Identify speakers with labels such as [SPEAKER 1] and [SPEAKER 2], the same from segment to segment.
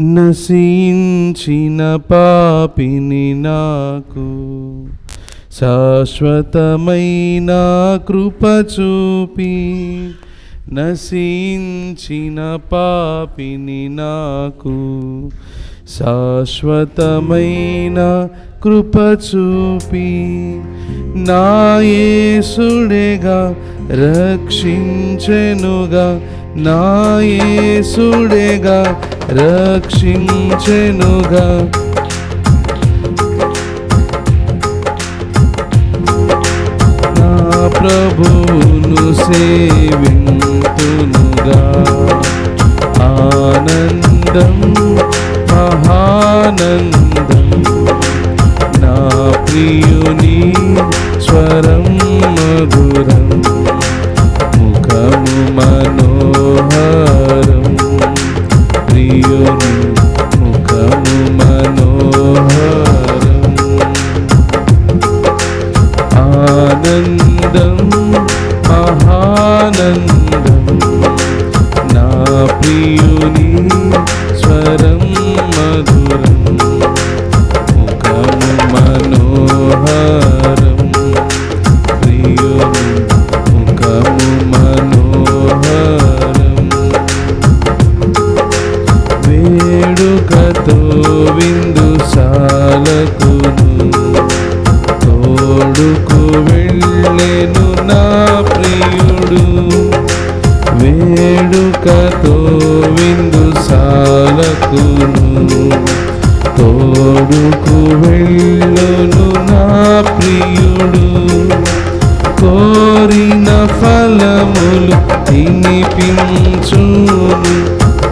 [SPEAKER 1] నశించిన పాపిని నాకు శాశ్వతమైన కృప చూపి, నశించిన పాపిని నాకు శాశ్వతమైన కృప చూపి, నా యేసుడేగా రక్షించెనుగా, నా యేసుడేగా రక్షించెనుగా. నా ప్రభువును సేవింతునుగా, ఆనందం మహానందం, నా ప్రియుని స్వరం మధురం, ముఖము మనోహరం, ప్రియుని ముఖము మనోహరం. ఆనందం మహానందం, నా ప్రియుని స్వరం మధురం, ముఖము మనోహరం, ప్రియుని ముఖము మనోహరం. వేడుకతో విందుశాలకును తోడుకు వెళ్ళెను నా ప్రియుడు, వేడుకతో విందుశాలకును తోడుకు వెళ్ళును నా ప్రియుడు. కోరిన ఫలములు తినిపించును,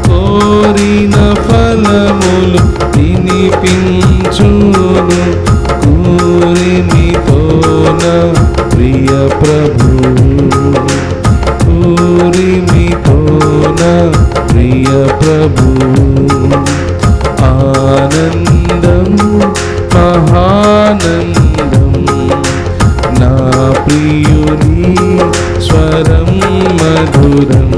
[SPEAKER 1] కోరిన ఫలములు తినిపించును, కూరిమితోన ప్రియ ప్రభు, కూరిమితోన ప్రియ ప్రభు. ఆనందం మహానందం, నా ప్రియుని స్వరం మధురం,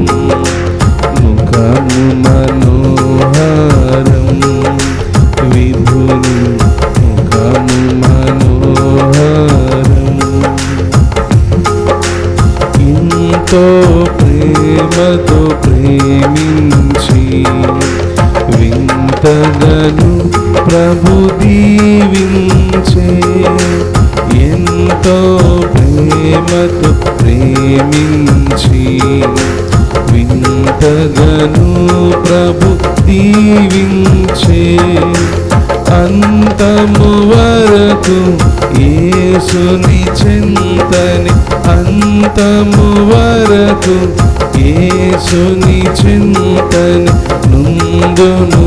[SPEAKER 1] ముఖము మనోహరం, విభుని ముఖము మనోహరం. ఎంతో ప్రేమతో ప్రేమించి వింతగను ప్రభు దీవించే, ఎంతో ప్రేమతో ప్రేమించి వింతగను ప్రభు దీవించే. అంతము వరకు యేసుని చెంతని, అంతము వరకు యేసుని చెంతని నుందును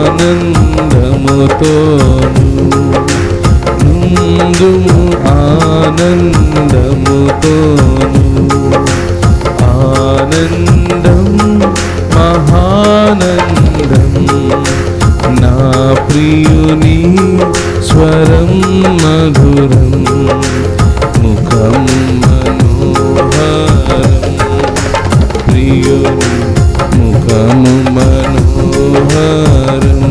[SPEAKER 1] ఆనందముతోను, నుందుము ఆనందముతోను. ఆనందం మహానందం, నా ప్రియుని స్వరం మధురం, ముఖము మనోహరం, ప్రియుని ముఖము మనోహరం,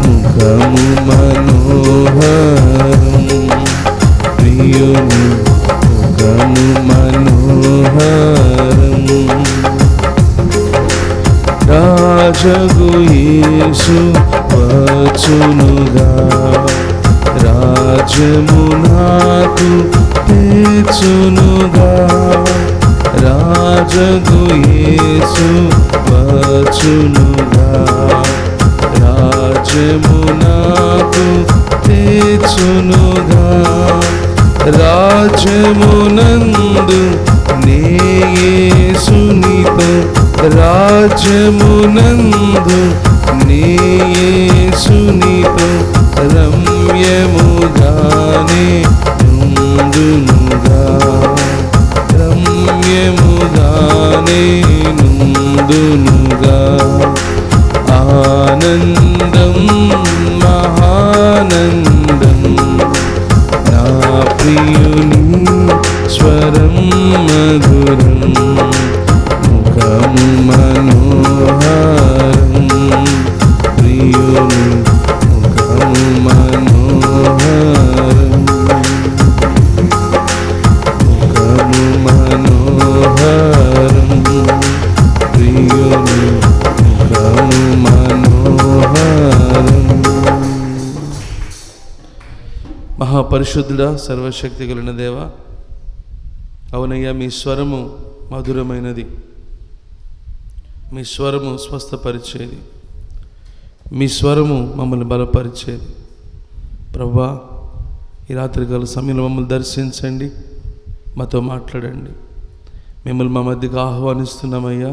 [SPEAKER 1] ముఖము మనోహరం, ప్రియుని ముఖము మనోహరం. రాజగు యేసు వచ్చునుగా, రాజ్యము నాకు తెచ్చునుగా, రాజగు యేసు వచ్చునుగా, రాజ్యము నాకు తెచ్చునుగా. రాజ్యమునందు నే యేసునితో, రాజ్యమునందు నే యేసునితో రమ్యముగానే నుందునుగా, రమ్యముగానే నుందునుగా. ఆనందం మహానందం, నా ప్రియుని స్వరం మధురం, ముఖము మనోహరం. మహాపరిశుద్ధుడా, సర్వశక్తి కలిగిన దేవా, అవునయ్యా, మీ స్వరము మధురమైనది, మీ స్వరము స్వస్థపరిచేది, మీ స్వరము మమ్మల్ని బలపరిచేది. ప్రభువా, ఈ రాత్రికాల సమయంలో మమ్మల్ని దర్శించండి, మాతో మాట్లాడండి. మిమ్మల్ని మా మధ్యకు ఆహ్వానిస్తున్నామయ్యా.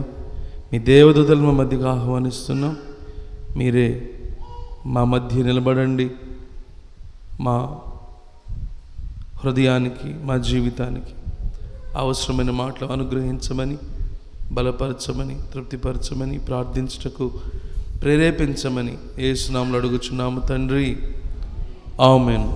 [SPEAKER 1] మీ దేవదూతలు మా మధ్యకు ఆహ్వానిస్తున్నాం. మీరే మా మధ్య నిలబడండి. మా హృదయానికి, మా జీవితానికి అవసరమైన మాటలు అనుగ్రహించమని, బలపరచమని, తృప్తిపరచమని, ప్రార్థించుటకు ప్రేరేపించమని యేసు నామములో అడుగుచున్నాము తండ్రి. ఆమేన్.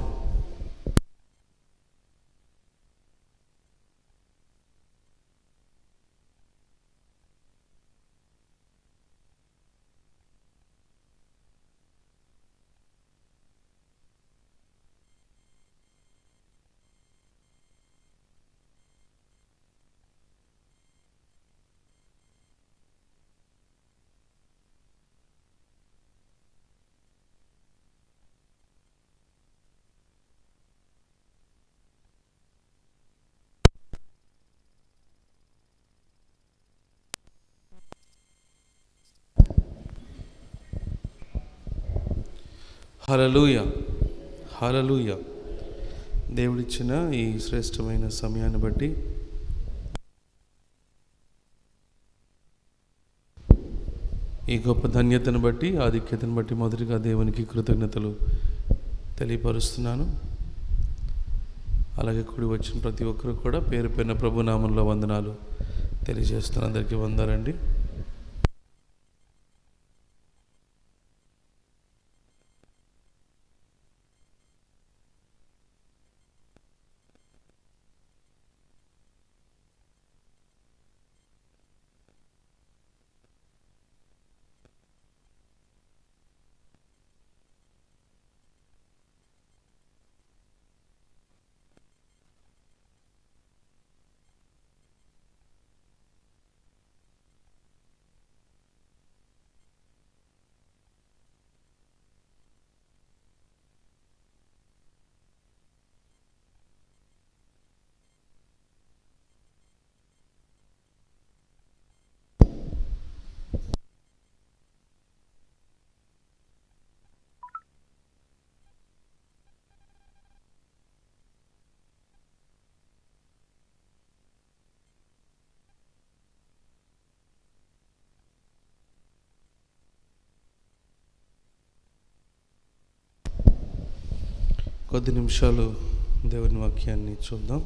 [SPEAKER 1] హల్లెలూయా, హల్లెలూయా. దేవుడిచ్చిన ఈ శ్రేష్టమైన సమయాన్ని బట్టి, ఈ గొప్ప ధన్యతను బట్టి, ఆధిక్యతను బట్టి మొదటిగా దేవునికి కృతజ్ఞతలు తెలియపరుస్తున్నాను. అలాగే కూడి వచ్చిన ప్రతి ఒక్కరు కూడా పేరు పేరున ప్రభునామంలో వందనాలు తెలియజేస్తున్నాను. అందరికీ వందనాలండి. కొద్ది నిమిషాలు దేవుని వాక్యాన్ని చూద్దాం.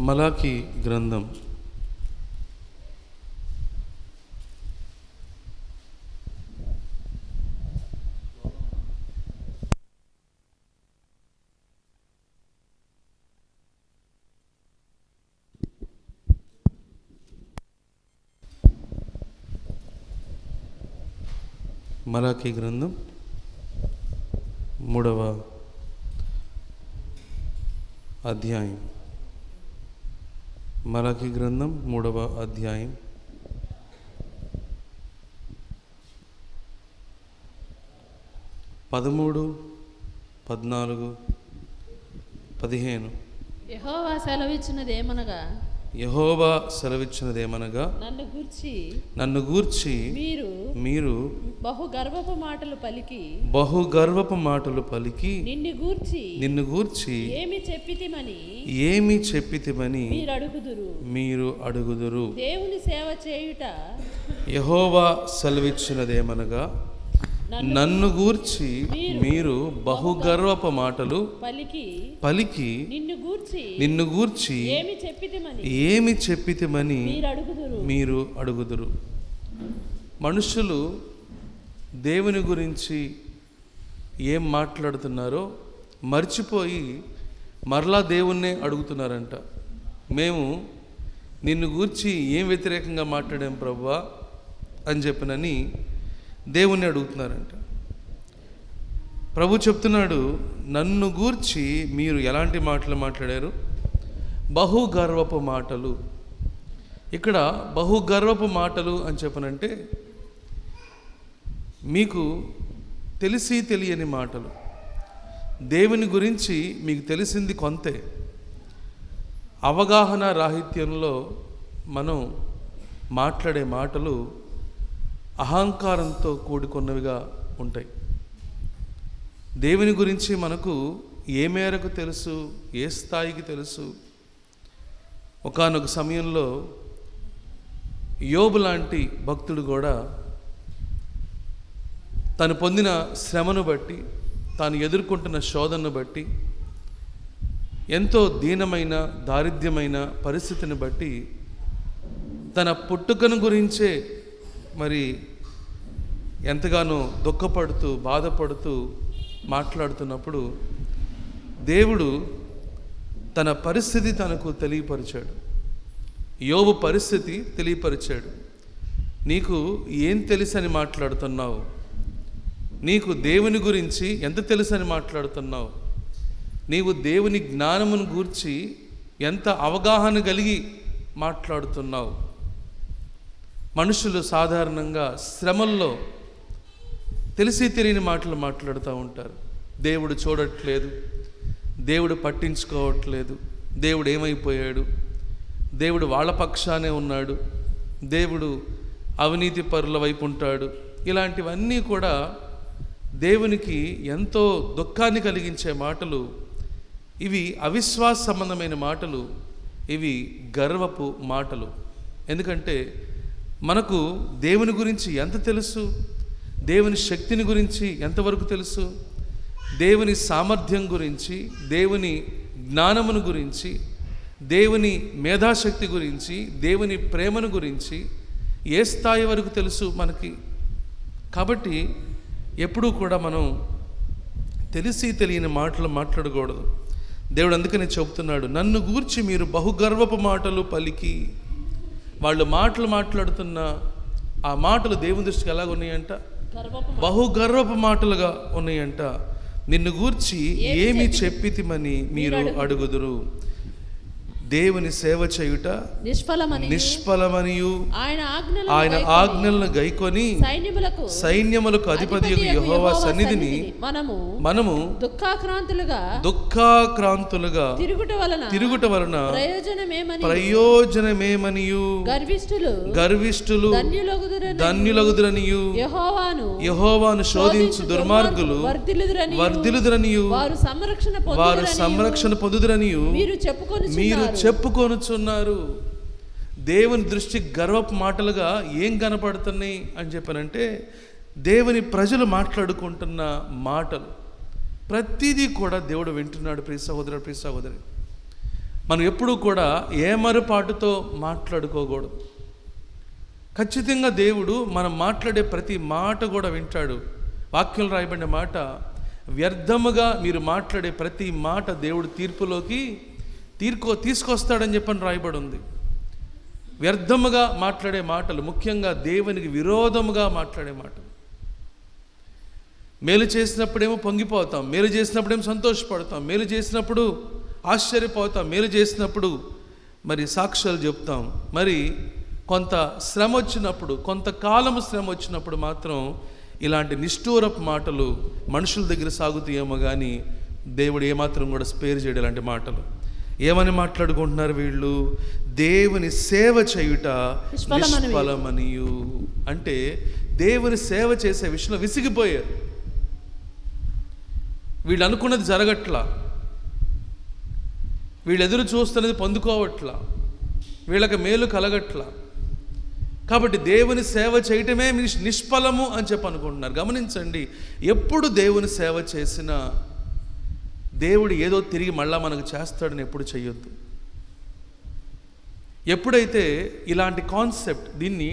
[SPEAKER 1] మలాకి గ్రంథం 3వ అధ్యాయం. మలాకి గ్రంథం 3వ అధ్యాయం 13, 14, 15.
[SPEAKER 2] యెహోవా
[SPEAKER 1] సెలవిచ్చినదేమనగా నన్ను గూర్చి మీరు
[SPEAKER 2] బహుగర్వపు మాటలు పలికి
[SPEAKER 1] నిన్ను గూర్చి ఏమి చెప్పితిమని మీరు అడుగుదురు.
[SPEAKER 2] దేవుని సేవ చేయుట
[SPEAKER 1] యెహోవా సెలవిచ్చినదేమనగా నన్ను గూర్చి మీరు బహుగర్వపు మాటలు పలికి నిన్ను గూర్చి ఏమి చెప్పితిమని మీరు అడుగుదురు. మనుషులు దేవుని గురించి ఏం మాట్లాడుతున్నారో మర్చిపోయి మరలా దేవుణ్ణే అడుగుతున్నారంట. మేము నిన్ను గూర్చి ఏం వ్యతిరేకంగా మాట్లాడాం ప్రభువా, అని చెప్పినని దేవుణ్ణి అడుగుతున్నారంట. ప్రభు చెప్తున్నాడు, నన్ను గూర్చి మీరు ఎలాంటి మాటలు మాట్లాడారు? బహుగర్వపు మాటలు. ఇక్కడ బహుగర్వపు మాటలు అని చెప్పనంటే మీకు తెలిసి తెలియని మాటలు. దేవుని గురించి మీకు తెలిసింది కొంతే. అవగాహన రాహిత్యంలో మనం మాట్లాడే మాటలు అహంకారంతో కూడుకున్నవిగా ఉంటాయి. దేవుని గురించి మనకు ఏ మేరకు తెలుసు, ఏ స్థాయికి తెలుసు? ఒకానొక సమయంలో యోబు లాంటి భక్తుడు కూడా తను పొందిన శ్రమను బట్టి, తాను ఎదుర్కొంటున్న శోధనను బట్టి, ఎంతో దీనమైన దారిద్ర్యమైన పరిస్థితిని బట్టి తన పుట్టుకను గురించే మరి ఎంతగానో దుఃఖపడుతూ బాధపడుతూ మాట్లాడుతున్నప్పుడు దేవుడు తన పరిస్థితి తనకు తెలియపరిచాడు. యోబు పరిస్థితి తెలియపరిచాడు. నీకు ఏం తెలుసని మాట్లాడుతున్నావు? నీకు దేవుని గురించి ఎంత తెలుసని మాట్లాడుతున్నావు? నీవు దేవుని జ్ఞానమును గూర్చి ఎంత అవగాహన కలిగి మాట్లాడుతున్నావు? మనుషులు సాధారణంగా శ్రమల్లో తెలిసి తెలియని మాటలు మాట్లాడుతూ ఉంటారు. దేవుడు చూడట్లేదు, దేవుడు పట్టించుకోవట్లేదు, దేవుడు ఏమైపోయాడు, దేవుడు వాళ్ళ పక్షానే ఉన్నాడు, దేవుడు అవినీతి పరుల వైపు ఉంటాడు. ఇలాంటివన్నీ కూడా దేవునికి ఎంతో దుఃఖాన్ని కలిగించే మాటలు. ఇవి అవిశ్వాస సంబంధమైన మాటలు, ఇవి గర్వపు మాటలు. ఎందుకంటే మనకు దేవుని గురించి ఎంత తెలుసు, దేవుని శక్తిని గురించి ఎంతవరకు తెలుసు, దేవుని సామర్థ్యం గురించి, దేవుని జ్ఞానమును గురించి, దేవుని మేధాశక్తి గురించి, దేవుని ప్రేమను గురించి ఏ స్థాయి వరకు తెలుసు మనకి? కాబట్టి ఎప్పుడూ కూడా మనం తెలిసి తెలియని మాటలు మాట్లాడకూడదు. దేవుడు అందుకనే చెబుతున్నాడు, నన్ను గూర్చి మీరు బహుగర్వపు మాటలు పలికి. వాళ్ళు మాటలు మాట్లాడుతున్న ఆ మాటలు దేవుని దృష్టికి ఎలాగ ఉన్నాయంట? బహుగర్వపు మాటలుగా ఉన్నాయంట. నిన్ను గూర్చి ఏమి చెప్పితిమని మీరు అడుగుదురు. దేవుని సేవ చేయుట నిష్ఫలమనియు ఆయన ఆజ్ఞలను గైకొని సైన్యములకు అధిపతియగు యెహోవా సన్నిధిని మనము దుఃఖాక్రాంతులుగా తిరుగుట వలన ప్రయోజనమేమనియు గర్విష్ఠులు ధన్యులగుదురనియు యెహోవాను శోధించు దుర్మార్గులు వర్ధిల్లుదురనియు వారు సంరక్షణ పొందుదురనియు మీరు చెప్పుకొనుచున్నారు. దేవుని దృష్టి గర్వపు మాటలుగా ఏం కనపడుతున్నాయి అని చెప్పానంటే, దేవుని ప్రజలు మాట్లాడుకుంటున్న మాటలు ప్రతిదీ కూడా దేవుడు వింటున్నాడు. ప్రియ సహోదరుడు, ప్రియ సహోదరి, మనం ఎప్పుడూ కూడా ఏమరుపాటుతో మాట్లాడుకోకూడదు. ఖచ్చితంగా దేవుడు మనం మాట్లాడే ప్రతి మాట కూడా వింటాడు. వాక్యం రాయబడిన మాట, వ్యర్థముగా మీరు మాట్లాడే ప్రతి మాట దేవుడు తీర్పులోకి తీసుకొస్తాడని చెప్పని రాయబడి ఉంది. వ్యర్థముగా మాట్లాడే మాటలు, ముఖ్యంగా దేవునికి విరోధముగా మాట్లాడే మాటలు. మేలు చేసినప్పుడేమో పొంగిపోతాం, మేలు చేసినప్పుడేమో సంతోషపడతాం, మేలు చేసినప్పుడు ఆశ్చర్యపోతాం, మేలు చేసినప్పుడు మరి సాక్ష్యాలు చెప్తాం. మరి కొంత శ్రమ వచ్చినప్పుడు, కొంతకాలము శ్రమ వచ్చినప్పుడు మాత్రం ఇలాంటి నిష్ఠూరపు మాటలు మనుషుల దగ్గర సాగుతాయేమో కానీ దేవుడు ఏమాత్రం కూడా స్పేర్ చేయడు ఇలాంటి మాటలు. ఏమని మాట్లాడుకుంటున్నారు వీళ్ళు? దేవుని సేవ చేయుట నిష్ఫలమనియు. అంటే దేవుని సేవ చేసే విషయంలో విసిగిపోయారు. వీళ్ళు అనుకున్నది జరగట్లా, వీళ్ళు ఎదురు చూస్తున్నది పొందుకోవట్లా, వీళ్ళకి మేలు కలగట్లా. కాబట్టి దేవుని సేవ చేయటమే నిష్ఫలము అని చెప్పి అనుకుంటున్నారు. గమనించండి, ఎప్పుడు దేవుని సేవ చేసినా దేవుడు ఏదో తిరిగి మళ్ళా మనకు చేస్తాడని ఎప్పుడు చేయొద్దు. ఎప్పుడైతే ఇలాంటి కాన్సెప్ట్, దీన్ని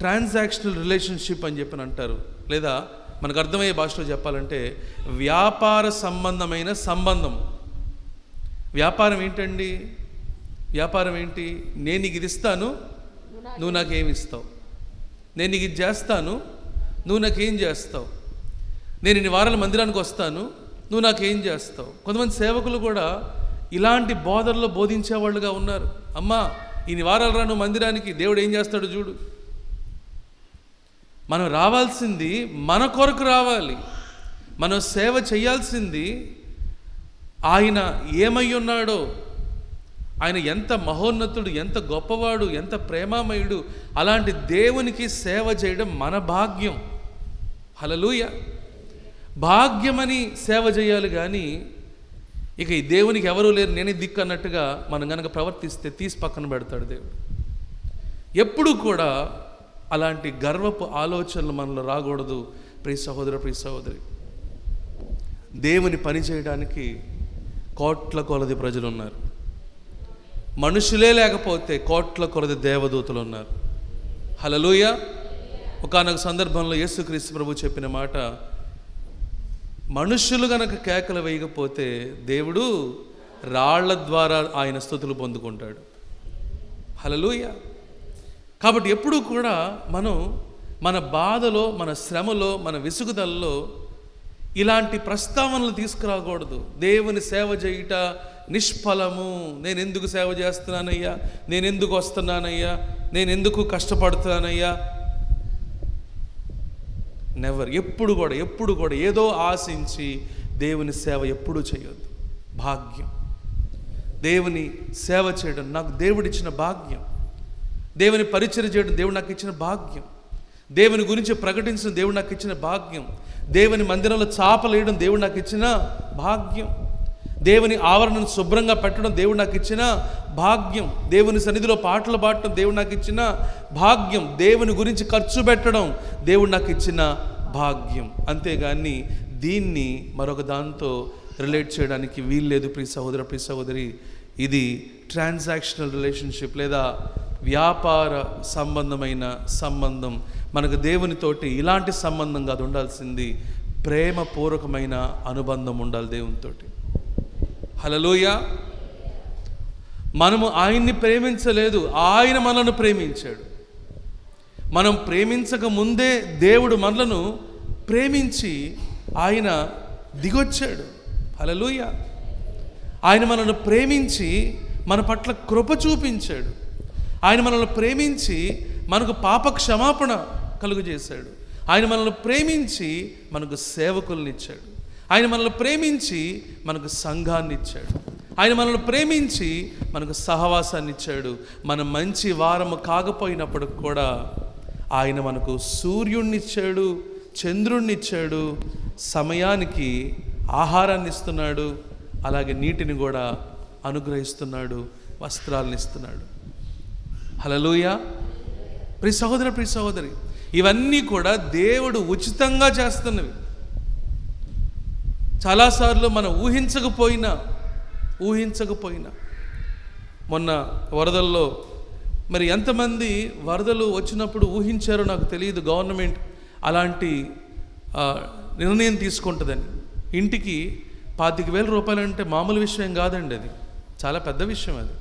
[SPEAKER 1] ట్రాన్సాక్షనల్ రిలేషన్షిప్ అని చెప్పని అంటారు, లేదా మనకు అర్థమయ్యే భాషలో చెప్పాలంటే వ్యాపార సంబంధమైన సంబంధం. వ్యాపారం ఏంటండి? వ్యాపారం ఏంటి? నేను నీకు ఇది ఇస్తాను, నువ్వు నాకేమి ఇస్తావు. నేను నీకు ఇది చేస్తాను, నువ్వు నాకేం చేస్తావు? నేను ఇన్ని వారాల మందిరానికి వస్తాను, నువ్వు నాకేం చేస్తావు? కొంతమంది సేవకులు కూడా ఇలాంటి బోధనలో బోధించేవాళ్ళుగా ఉన్నారు. అమ్మా ఇన్ని వారాలు రా నువ్వు మందిరానికి, దేవుడు ఏం చేస్తాడు చూడు. మనం రావాల్సింది మన కొరకు రావాలి. మనం సేవ చేయాల్సింది ఆయన ఏమై ఉన్నాడో, ఆయన ఎంత మహోన్నతుడు, ఎంత గొప్పవాడు, ఎంత ప్రేమామయుడు, అలాంటి దేవునికి సేవ చేయడం మన భాగ్యం. హల్లెలూయా. భాగ్యమని సేవ చేయాలి కానీ ఇక ఈ దేవునికి ఎవరూ లేరు, నేనే దిక్కు అన్నట్టుగా మనం కనుక ప్రవర్తిస్తే తీసి పక్కన పెడతాడు దేవుడు. ఎప్పుడు కూడా అలాంటి గర్వపు ఆలోచనలు మనలో రాకూడదు. ప్రియ సహోదర, ప్రియ సహోదరి, దేవుని పని చేయడానికి కోట్ల కొలది ప్రజలు ఉన్నారు. మనుషులే లేకపోతే కోట్ల కొలది దేవదూతలు ఉన్నారు. హల్లెలూయా. ఒకానొక సందర్భంలో యేసుక్రీస్తు ప్రభు చెప్పిన మాట, మనుషులు గనక కేకలు వేయకపోతే దేవుడు రాళ్ల ద్వారా ఆయన స్తుతులు పొందుకుంటాడు. హల్లెలూయా. కాబట్టి ఎప్పుడూ కూడా మనం మన బాధలో, మన శ్రమలో, మన విసుగుదలలో ఇలాంటి ప్రస్తావనలు తీసుకురాకూడదు. దేవుని సేవ చేయుట నిష్ఫలము, నేను ఎందుకు సేవ చేస్తున్నానయ్యా, నేను ఎందుకు వస్తున్నానయ్యా, నేను ఎందుకు కష్టపడుతున్నానయ్యా. నెవర్. ఎప్పుడు కూడా ఏదో ఆశించి దేవుని సేవ ఎప్పుడూ చేయొద్దు. భాగ్యం, దేవుని సేవ చేయడం నాకు దేవుడిచ్చిన భాగ్యం. దేవుని పరిచర్య చేయడం దేవుడు నాకు ఇచ్చిన భాగ్యం. దేవుని గురించి ప్రకటించడం దేవుడు నాకు ఇచ్చిన భాగ్యం. దేవుని మందిరంలో చాపలేయడం దేవుడు నాకు ఇచ్చిన భాగ్యం. దేవుని ఆవరణను శుభ్రంగా పెట్టడం దేవుడు నాకు ఇచ్చిన భాగ్యం. దేవుని సన్నిధిలో పాటలు పాడటం దేవుడు నాకు ఇచ్చిన భాగ్యం. దేవుని గురించి ఖర్చు పెట్టడం దేవుడు నాకు ఇచ్చిన భాగ్యం. అంతేగాని దీన్ని మరొక దాంతో రిలేట్ చేయడానికి వీల్లేదు. ప్రియ సహోదర, ప్రియ సహోదరి, ఇది ట్రాన్సాక్షనల్ రిలేషన్షిప్ లేదా వ్యాపార సంబంధమైన సంబంధం. మనకు దేవునితోటి ఇలాంటి సంబంధం కాదు ఉండాల్సింది, ప్రేమపూర్వకమైన అనుబంధం ఉండాలి దేవునితోటి. హల్లెలూయా. మనము ఆయన్ని ప్రేమించలేదు, ఆయన మనల్ని ప్రేమించాడు. మనం ప్రేమించక ముందే దేవుడు మనలను ప్రేమించి ఆయన దిగొచ్చాడు. హల్లెలూయా. ఆయన మనల్ని ప్రేమించి మన పట్ల కృప చూపించాడు. ఆయన మనల్ని ప్రేమించి మనకు పాప క్షమాపణ కలుగజేశాడు. ఆయన మనల్ని ప్రేమించి మనకు సేవకుల్ని ఇచ్చాడు. ఆయన మనల్ని ప్రేమించి మనకు సంఘాన్ని ఇచ్చాడు. ఆయన మనల్ని ప్రేమించి మనకు సహవాసాన్ని ఇచ్చాడు. మనం మంచి వారము కాకపోయినప్పుడు కూడా ఆయన మనకు సూర్యుడిని ఇచ్చాడు, చంద్రుణ్ణి ఇచ్చాడు, సమయానికి ఆహారాన్ని ఇస్తున్నాడు, అలాగే నీటిని కూడా అనుగ్రహిస్తున్నాడు, వస్త్రాలను ఇస్తున్నాడు. హల్లెలూయా. ప్రియ సహోదర, ప్రియ సహోదరి, ఇవన్నీ కూడా దేవుడు ఉచితంగా చేస్తున్నవి. చాలాసార్లు మనం ఊహించకపోయినా మొన్న వరదల్లో మరి ఎంతమంది వరదలు వచ్చినప్పుడు ఊహించారో నాకు తెలియదు. గవర్నమెంట్ అలాంటి నిర్ణయం తీసుకుంటుందని. ఇంటికి 25,000 రూపాయలు అంటే మామూలు విషయం కాదండి, అది చాలా పెద్ద విషయం. అది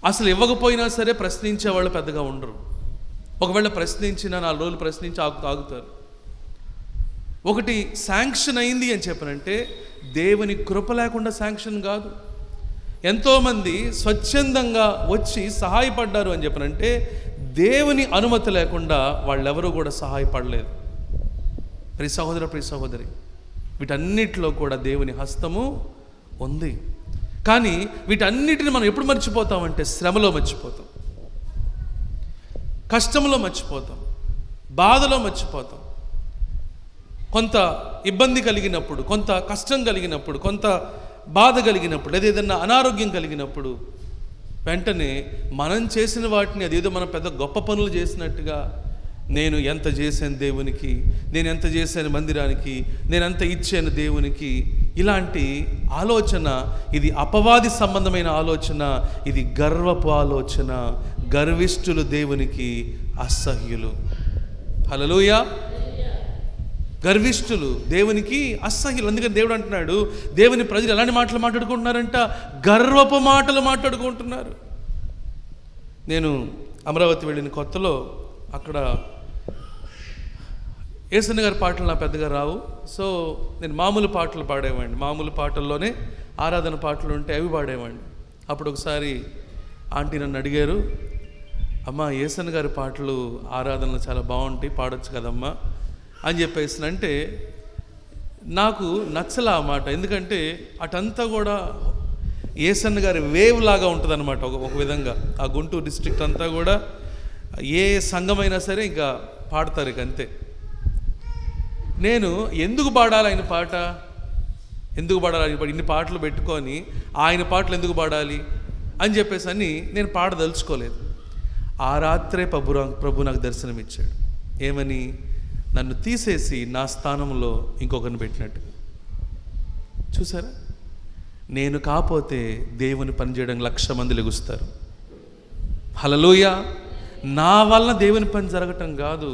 [SPEAKER 1] అసలు ఇవ్వకపోయినా సరే ప్రశ్నించే వాళ్ళు పెద్దగా ఉండరు. ఒకవేళ ప్రశ్నించినా 4 రోజులు ప్రశ్నించి ఆగుతారు. ఒకటి శాంక్షన్ అయింది అని చెప్పనంటే దేవుని కృప లేకుండా శాంక్షన్ కాదు. ఎంతోమంది స్వచ్ఛందంగా వచ్చి సహాయపడ్డారు అని చెప్పనంటే దేవుని అనుమతి లేకుండా వాళ్ళెవరూ కూడా సహాయపడలేదు. ప్రియ సహోదర, ప్రియ సహోదరి, వీటన్నిటిలో కూడా దేవుని హస్తము ఉంది. కానీ వీటన్నిటిని మనం ఎప్పుడు మర్చిపోతామంటే శ్రమలో మర్చిపోతాం, కష్టంలో మర్చిపోతాం, బాధలో మర్చిపోతాం. కొంత ఇబ్బంది కలిగినప్పుడు, కొంత కష్టం కలిగినప్పుడు, కొంత బాధ కలిగినప్పుడు, లేదా ఏదన్నా అనారోగ్యం కలిగినప్పుడు వెంటనే మనం చేసిన వాటిని అదేదో మనం పెద్ద గొప్ప పనులు చేసినట్టుగా, నేను ఎంత చేశాను దేవునికి, నేను ఎంత చేశాను మందిరానికి, నేను ఎంత ఇచ్చాను దేవునికి, ఇలాంటి ఆలోచన ఇది అపవాది సంబంధమైన ఆలోచన. ఇది గర్వపు ఆలోచన. గర్విష్ఠులు దేవునికి అసహ్యులు. హల్లెలూయా. గర్విష్ఠులు దేవునికి అసహ్యులు. అందుకని దేవుడు అంటున్నాడు, దేవుని ప్రజలు ఎలాంటి మాటలు మాట్లాడుకుంటున్నారంట? గర్వపు మాటలు మాట్లాడుకుంటున్నారు. నేను అమరావతి వెళ్ళిన కొత్తలో అక్కడ యేసన్న గారి పాటలు నా పెద్దగా రావు. సో నేను మామూలు పాటలు పాడేవాడిని. మామూలు పాటల్లోనే ఆరాధన పాటలు ఉంటే అవి పాడేవాడిని. అప్పుడు ఒకసారి ఆంటీ నన్ను అడిగారు, అమ్మ యేసన్న గారి పాటలు ఆరాధనలు చాలా బాగుంటాయి, పాడొచ్చు కదమ్మా అని చెప్పేసి అంటే నాకు నచ్చలా ఆ మాట. ఎందుకంటే అటంతా కూడా యేసన్న గారి వేవ్ లాగా ఉంటుంది అనమాట. ఒక విధంగా ఆ గుంటూరు డిస్ట్రిక్ట్ అంతా కూడా ఏ సంఘమైనా సరే ఇంకా పాడతారు ఇక అంతే. నేను ఎందుకు పాడాలి ఆయన పాట, ఎందుకు పాడాలి ఆయన పాట, ఇన్ని పాటలు పెట్టుకొని ఆయన పాటలు ఎందుకు పాడాలి అని చెప్పేసి అని నేను పాడదలుచుకోలేదు. ఆ రాత్రే ప్రభు నాకు దర్శనం ఇచ్చాడు. ఏమని? నన్ను తీసేసి నా స్థానంలో ఇంకొకరిని పెట్టినట్టు. చూసారా? నేను కాకపోతే దేవుని పనిచేయడం 1,00,000 మంది లెగుస్తారు. హల్లెలూయా. నా వలన దేవుని పని జరగటం కాదు,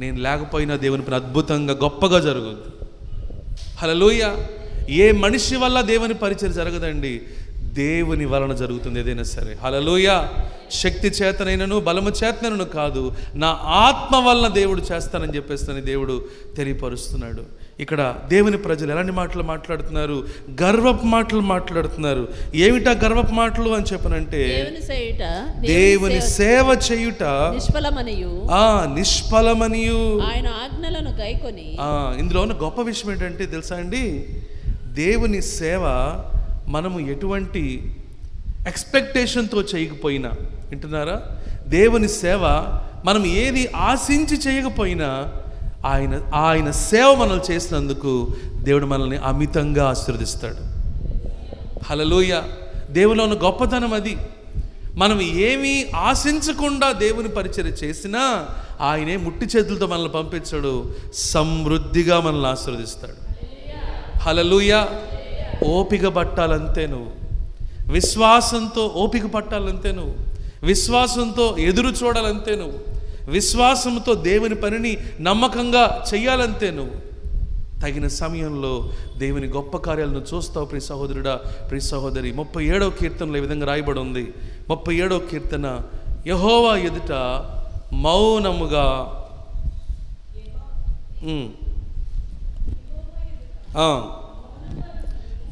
[SPEAKER 1] నేను లేకపోయినా దేవుని పని అద్భుతంగా గొప్పగా జరుగుద్ది. హల్లెలూయా. ఏ మనిషి వల్ల దేవుని పరిచయం జరగదండి, దేవుని వలన జరుగుతుంది ఏదైనా సరే. హల్లెలూయా. శక్తి చేతనైనను బలము చేతనైనను కాదు, నా ఆత్మ వలన దేవుడు చేస్తానని చెప్పేసి దేవుడు తెలియపరుస్తున్నాడు. ఇక్కడ దేవుని ప్రజలు ఎలాంటి మాటలు మాట్లాడుతున్నారు? గర్వపు మాటలు మాట్లాడుతున్నారు. ఏమిటా గర్వపు మాటలు అని చెప్పనంటే, దేవుని సేవ చేయుట నిష్ఫలమనియు
[SPEAKER 2] ఆయన ఆజ్ఞలను గైకొని.
[SPEAKER 1] ఇందులో ఉన్న గొప్ప విషయం ఏంటంటే తెలుసా అండి, దేవుని సేవ మనము ఎటువంటి ఎక్స్పెక్టేషన్తో చేయకపోయినా, వింటున్నారా? దేవుని సేవ మనం ఏది ఆశించి చేయకపోయినా ఆయన సేవ మనల్ని చేసినందుకు దేవుడు మనల్ని అమితంగా ఆశీర్వదిస్తాడు. హల్లెలూయా. దేవునిలో ఉన్న గొప్పతనం అది. మనం ఏమీ ఆశించకుండా దేవుని పరిచర్య చేసినా ఆయనే ముట్టి చేతులతో మనల్ని పంపించాడు, సమృద్ధిగా మనల్ని ఆశీర్వదిస్తాడు. హల్లెలూయా. ఓపిక పట్టాలంతే నువ్వు, విశ్వాసంతో ఓపిక పట్టాలంతే నువ్వు, విశ్వాసంతో ఎదురు చూడాలంతే నువ్వు, విశ్వాసంతో దేవుని పనిని నమ్మకంగా చెయ్యాలంతే నువ్వు. తగిన సమయంలో దేవుని గొప్ప కార్యాలను చూస్తావు ప్రియ సహోదరుడా, ప్రియ సహోదరి. 37వ కీర్తనలో ఈ విధంగా రాయబడి ఉంది. 37వ కీర్తన, యెహోవా ఎదుట మౌనముగా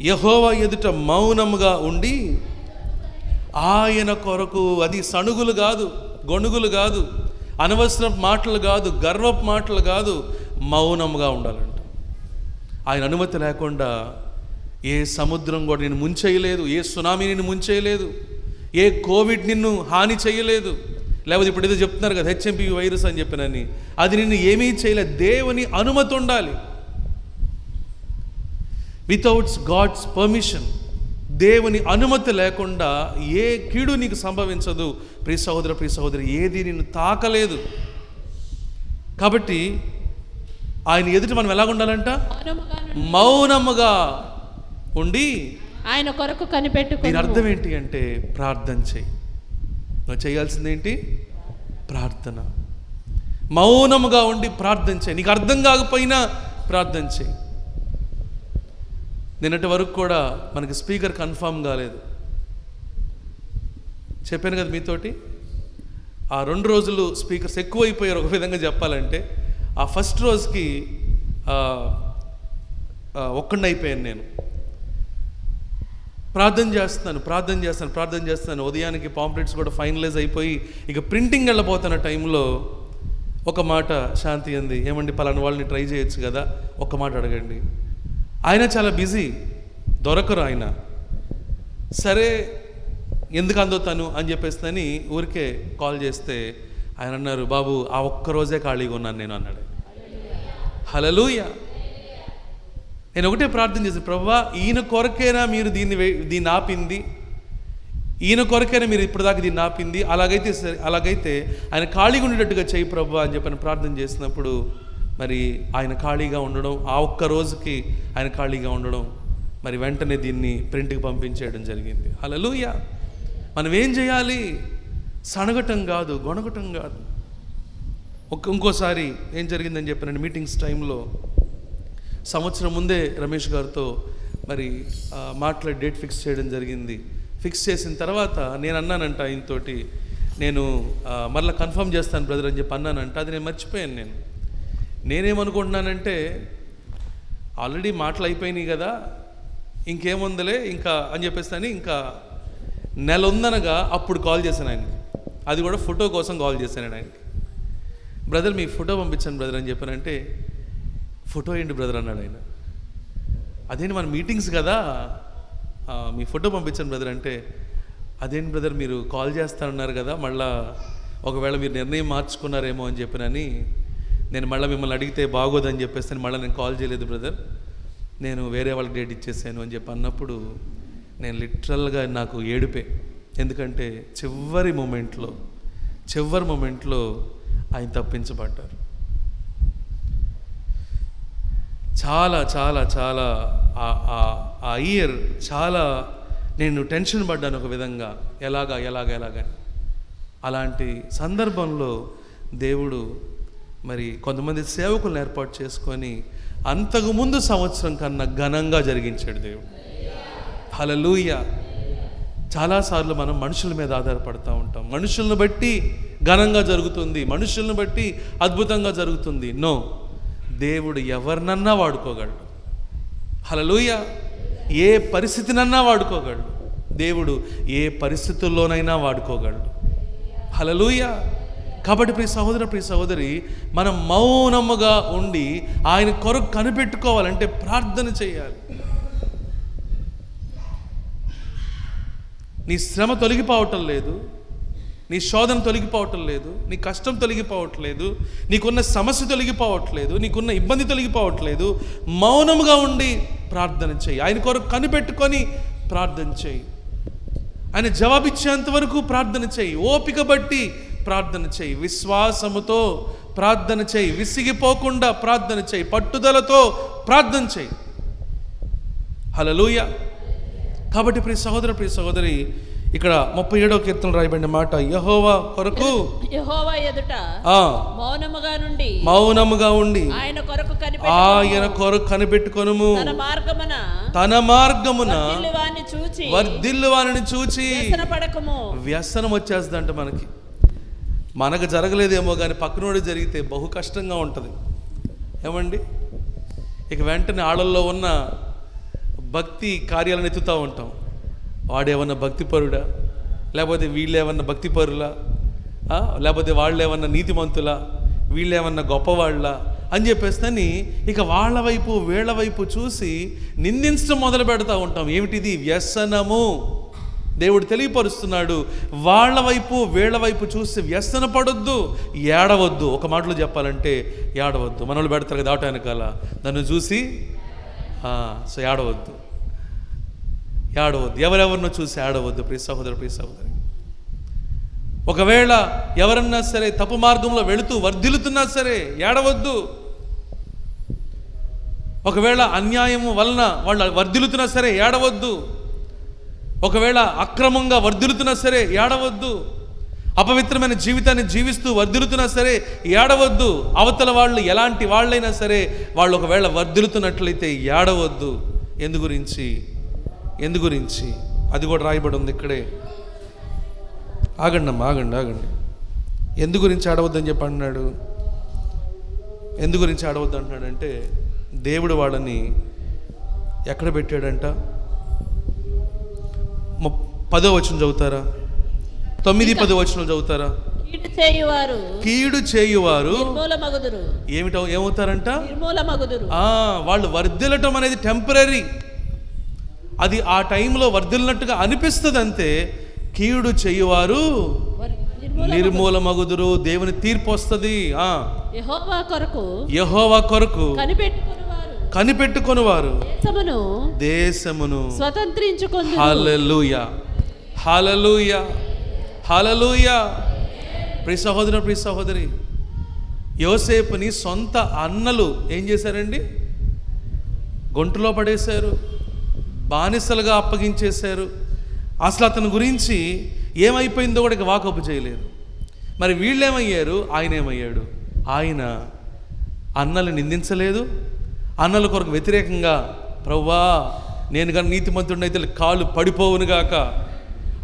[SPEAKER 1] యెహోవా ఎదుట మౌనముగా ఉండి ఆయన కొరకు, అది సణుగులు కాదు, గొణుగులు కాదు, అనవసర మాటలు కాదు, గర్వపు మాటలు కాదు, మౌనముగా ఉండాలంట. ఆయన అనుమతి లేకుండా ఏ సముద్రం కూడా నిన్ను ముంచేయలేదు, ఏ సునామీ నిన్ను ముంచేయలేదు, ఏ కోవిడ్ నిన్ను హాని చేయలేదు. లేకపోతే ఇప్పుడు ఏదో చెప్తున్నారు కదా HMPV వైరస్ అని చెప్పినని, అది నిన్ను ఏమీ చేయలేదు. దేవుని అనుమతి ఉండాలి. వితౌట్ గాడ్స్ పర్మిషన్, దేవుని అనుమతి లేకుండా ఏ కీడు నీకు సంభవించదు ప్రియ సహోదర, ప్రియ సహోదరి. ఏది నిన్ను తాకలేదు. కాబట్టి ఆయన ఎదుట మనం ఎలాగ ఉండాలంట? మౌనముగా ఉండి
[SPEAKER 2] ఆయన కొరకు కనిపెట్టుకో.
[SPEAKER 1] దీని అర్థం ఏంటి అంటే ప్రార్థన చేయి. నువ్వు చేయాల్సింది ఏంటి? ప్రార్థన. మౌనముగా ఉండి ప్రార్థన చేయి. నీకు అర్థం కాకపోయినా ప్రార్థన చేయి. నిన్నటి వరకు కూడా మనకి స్పీకర్ కన్ఫామ్ కాలేదు. చెప్పాను కదా మీతోటి, ఆ 2 రోజులు స్పీకర్స్ ఎక్కువైపోయారు. ఒక విధంగా చెప్పాలంటే ఆ ఫస్ట్ రోజుకి ఒక్కడిని అయిపోయాను నేను. ప్రార్థన చేస్తాను. ఉదయానికి పాంప్లెట్స్ కూడా ఫైనలైజ్ అయిపోయి ఇక ప్రింటింగ్ వెళ్ళబోతున్న టైంలో ఒక మాట శాంతి అంది, ఏమండి పలానా వాళ్ళని ట్రై చేయొచ్చు కదా, ఒక్క మాట అడగండి. ఆయన చాలా బిజీ, దొరకరు ఆయన. సరే ఎందుకు అందుతాను అని చెప్పేసి ఊరికే కాల్ చేస్తే ఆయన అన్నారు, బాబు ఆ ఒక్కరోజే ఖాళీగా ఉన్నాను నేను అన్నాడు. హల్లెలూయా. నేను ఒకటే ప్రార్థన చేశాను, ప్రభువా ఈయన కొరకైనా మీరు దీన్ని ఆపింది, ఈయన కొరకైనా మీరు ఇప్పటిదాకా దీన్ని ఆపింది, అలాగైతే ఆయన ఖాళీగా ఉండేటట్టుగా చేయి ప్రభువా అని చెప్పని ప్రార్థన చేసినప్పుడు మరి ఆయన ఖాళీగా ఉండడం, ఆ ఒక్క రోజుకి ఆయన ఖాళీగా ఉండడం, మరి వెంటనే దీన్ని ప్రింట్కి పంపించేయడం జరిగింది. హల్లెలూయా. మనం ఏం చేయాలి? సనగటం కాదు, గొనగటం కాదు. ఇంకోసారి ఏం జరిగిందని చెప్పానండి, మీటింగ్స్ టైంలో సంవత్సరం ముందే రమేష్ గారితో మరి మాట్లాడి డేట్ ఫిక్స్ చేయడం జరిగింది. ఫిక్స్ చేసిన తర్వాత నేను అన్నానంట ఆయనతోటి, నేను మరలా కన్ఫర్మ్ చేస్తాను బ్రదర్ అని చెప్పి అన్నానంటే అది నేను మర్చిపోయాను. నేనేమనుకుంటున్నానంటే ఆల్రెడీ మాటలు అయిపోయినాయి కదా, ఇంకేముందలే ఇంకా అని చెప్పేసి ఇంకా నెల ఉందనగా అప్పుడు కాల్ చేశాను ఆయనకి. అది కూడా ఫోటో కోసం కాల్ చేశాను ఆయనకి. బ్రదర్ మీ ఫోటో పంపించాను బ్రదర్ అని చెప్పానంటే, ఫోటో ఏంటి బ్రదర్ అన్నాడు ఆయన. అదేంటి మన మీటింగ్స్ కదా, మీ ఫోటో పంపించాను బ్రదర్ అంటే, అదేంటి బ్రదర్ మీరు కాల్ చేస్తానన్నారు కదా, మళ్ళా ఒకవేళ మీరు నిర్ణయం మార్చుకున్నారేమో అని చెప్పినని నేను మళ్ళీ మిమ్మల్ని అడిగితే బాగోదని చెప్పేసి మళ్ళీ నేను కాల్ చేయలేదు బ్రదర్, నేను వేరే వాళ్ళకి డేట్ ఇచ్చేసాను అని చెప్పి అన్నప్పుడు నేను లిటరల్గా నాకు ఏడుపే. ఎందుకంటే చివరి మూమెంట్లో ఆయన తప్పించబడ్డారు. చాలా చాలా చాలా ఆ ఇయర్ చాలా నేను టెన్షన్ పడ్డాను ఒక విధంగా, ఎలాగా అలాంటి సందర్భంలో దేవుడు మరి కొంతమంది సేవకులను ఏర్పాటు చేసుకొని అంతకుముందు సంవత్సరం కన్నా ఘనంగా జరిగించాడు దేవుడు. హల్లెలూయా. చాలాసార్లు మనం మనుషుల మీద ఆధారపడుతూ ఉంటాం. మనుషులను బట్టి ఘనంగా జరుగుతుంది, మనుషులను బట్టి అద్భుతంగా జరుగుతుంది. నో, దేవుడు ఎవరినన్నా వాడుకోగలడు. హల్లెలూయా. ఏ పరిస్థితినన్నా వాడుకోగలడు దేవుడు, ఏ పరిస్థితుల్లోనైనా వాడుకోగలడు. హల్లెలూయా. కాబట్టి ప్రియ సహోదర ప్రియ సహోదరి, మనం మౌనముగా ఉండి ఆయన కొరకు కనిపెట్టుకోవాలంటే ప్రార్థన చేయాలి. నీ శ్రమ తొలగిపోవటం లేదు, నీ శోధన తొలగిపోవటం లేదు, నీ కష్టం తొలగిపోవట్లేదు, నీకున్న సమస్య తొలగిపోవట్లేదు, నీకున్న ఇబ్బంది తొలగిపోవట్లేదు. మౌనముగా ఉండి ప్రార్థన చేయి. ఆయన కొరకు కనిపెట్టుకొని ప్రార్థన చేయి. ఆయన జవాబిచ్చేంత వరకు ప్రార్థన చేయి. ఓపిక బట్టి ప్రార్థన చేయి. విశ్వాసముతో ప్రార్థన చేయి. విసిగిపోకుండా ప్రార్థన చేయి. పట్టుదలతో ప్రార్థన చేయి. హల్లెలూయా. కాబట్టి ప్రియ సహోదర ప్రియ సహోదరి, ఇక్కడ 37వ కీర్తన రాయబడిన మాట, యెహోవా కొరకు
[SPEAKER 2] యెహోవా ఎదుట మౌనముగా ఉండి ఆయన కొరకు కనిపెట్టుకొనుము. తన మార్గమున వర్ధిల్లు వానిని చూచి వ్యసనం వచ్చేస్తుందంట. మనకు జరగలేదేమో కానీ పక్కనోడి జరిగితే బహు కష్టంగా ఉంటుంది ఏమండి. ఇక వెంటనే ఆళ్ళల్లో ఉన్న భక్తి కార్యాలను ఎత్తుతూ ఉంటాం. వాడేమన్నా భక్తిపరుడా, లేకపోతే వీళ్ళేమన్నా భక్తిపరులా, లేకపోతే వాళ్ళేమన్నా నీతిమంతులా, వీళ్ళేమన్నా గొప్పవాళ్ళ అని చెప్పేస్తని ఇక వాళ్ళ వైపు వీళ్ళ వైపు చూసి నిందించడం మొదలు పెడతా ఉంటాం. ఏమిటిది? వ్యసనము. దేవుడు తెలియపరుస్తున్నాడు, వాళ్ళ వైపు వీళ్ళ వైపు చూసి వ్యసన పడొద్దు, ఏడవద్దు. ఒక మాటలో చెప్పాలంటే ఏడవద్దు. మనోళ్ళు పెడతారు కదా ఆట వెనకాల, నన్ను చూసి సో ఏడవద్దు. ఎవరెవరినో చూసి ఏడవద్దు ప్రియ సహోదరు ప్రియ సహోదరి. ఒకవేళ ఎవరన్నా సరే తప్పు మార్గంలో వెళుతూ వర్ధిల్లుతున్నా సరే ఏడవద్దు. ఒకవేళ అన్యాయము వలన వాళ్ళు వర్ధిల్లుతున్నా సరే ఏడవద్దు. ఒకవేళ అక్రమంగా వర్ధిల్లుతున్నా సరే ఏడవద్దు. అపవిత్రమైన జీవితాన్ని జీవిస్తూ వర్ధిల్లుతున్నా సరే ఏడవద్దు. అవతల వాళ్ళు ఎలాంటి వాళ్ళైనా సరే వాళ్ళు ఒకవేళ వర్ధిల్లుతున్నట్లయితే ఏడవద్దు. ఎందు గురించి అది కూడా రాయబడి ఉంది ఇక్కడే. ఆగండి. ఎందు గురించి ఆడవద్దని చెప్పి అంటున్నాడు. ఎందు గురించి ఆడవద్దు అంటున్నాడంటే, దేవుడు వాళ్ళని ఎక్కడ పెట్టాడంట? 10వ వచనం చదువుతారా? 9-10 వచనాలు చదువుతారా? కీడు చేయువారు ఏమవుతారంట? వాళ్ళు వర్ధిల్లటం అనేది టెంపరీ. అది ఆ టైంలో వర్ధిల్లినట్టుగా అనిపిస్తుంది అంతే. కీడు చేయువారు నిర్మూలమగుదురు. దేవుని తీర్పు వస్తుంది. యెహోవా కొరకు కనిపెట్టుకొనువారు దేశమును స్వతంత్రించుకొందురు. హల్లెలూయా. ప్రియ సహోదరు ప్రియ సహోదరి, యోసేపుని సొంత అన్నలు ఏం చేశారండి? గొంటులో పడేశారు, బానిసలుగా అప్పగించేశారు. అసలు అతని గురించి ఏమైపోయిందో కూడా వాకపు చేయలేదు. మరి వీళ్ళేమయ్యారు? ఆయన ఏమయ్యాడు? ఆయన అన్నలు నిందించలేదు. అన్నల కొరకు వ్యతిరేకంగా, ప్రభువా నేను కానీ నీతిమంతుడినైతే కాళ్ళు పడిపోవునుగాక,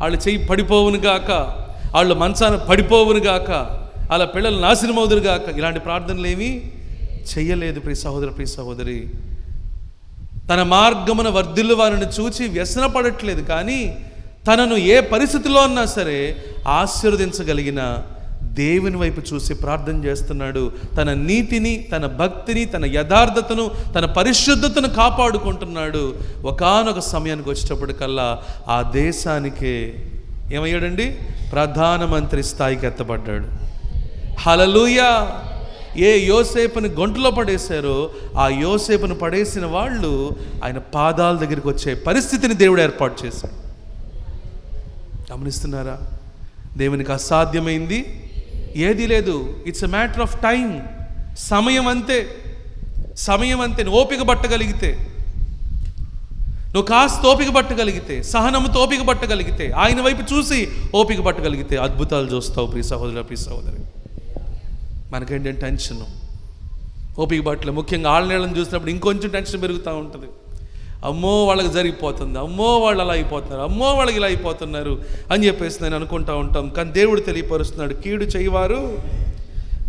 [SPEAKER 2] వాళ్ళు చెయ్యి పడిపోవునుగాక
[SPEAKER 1] వాళ్ళు మంచాన పడిపోవును గాక, అలా పిల్లలు నాశనమవుదురు గాక, ఇలాంటి ప్రార్థనలు ఏమీ చెయ్యలేదు. ప్రియ సహోదర, ప్రియ సహోదరి, తన మార్గమున వర్ధిల్లు వారిని చూచి వ్యసనపడట్లేదు, కానీ తనను ఏ పరిస్థితిలో ఉన్నా సరే ఆశీర్వదించగలిగిన దేవుని వైపు చూసి ప్రార్థన చేస్తున్నాడు. తన నీతిని, తన భక్తిని, తన యథార్థతను, తన పరిశుద్ధతను కాపాడుకుంటున్నాడు. ఒకానొక సమయానికి వచ్చేటప్పటికల్లా ఆ దేశానికే ఏమయ్యాడండి? ప్రధానమంత్రి స్థాయికి ఎత్తబడ్డాడు. హల్లెలూయా. ఏ యోసేపుని గొంతులో పడేశారో ఆ యోసేపును పడేసిన వాళ్ళు ఆయన పాదాల దగ్గరికి వచ్చే పరిస్థితిని దేవుడు ఏర్పాటు చేశాడు. గమనిస్తున్నారా? దేవునికి అసాధ్యమైంది ఏదీ లేదు. It's a matter of time. సమయం అంతే, సమయం అంతే. నువ్వు ఓపిక పట్టగలిగితే, నువ్వు కాస్త ఓపిక పట్టగలిగితే, సహనముతో ఓపిక పట్టగలిగితే, ఆయన వైపు చూసి ఓపిక పట్టగలిగితే అద్భుతాలు చూస్తావు. ప్రియ సహోదర, ప్రియ సహోదరి. మనకేంటంటే టెన్షన్, ఓపిక పట్టలే. ముఖ్యంగా ఆళ్ళనేళ్ళని చూసినప్పుడు ఇంకొంచెం టెన్షన్ పెరుగుతూ ఉంటుంది. అమ్మో వాళ్ళకి జరిగిపోతుంది, అమ్మో వాళ్ళు అలా అయిపోతున్నారు, అమ్మో వాళ్ళకి ఇలా అయిపోతున్నారు అని చెప్పేసి నేను అనుకుంటూ ఉంటాం. కానీ దేవుడు తెలియపరుస్తున్నాడు, కీడు చేయవారు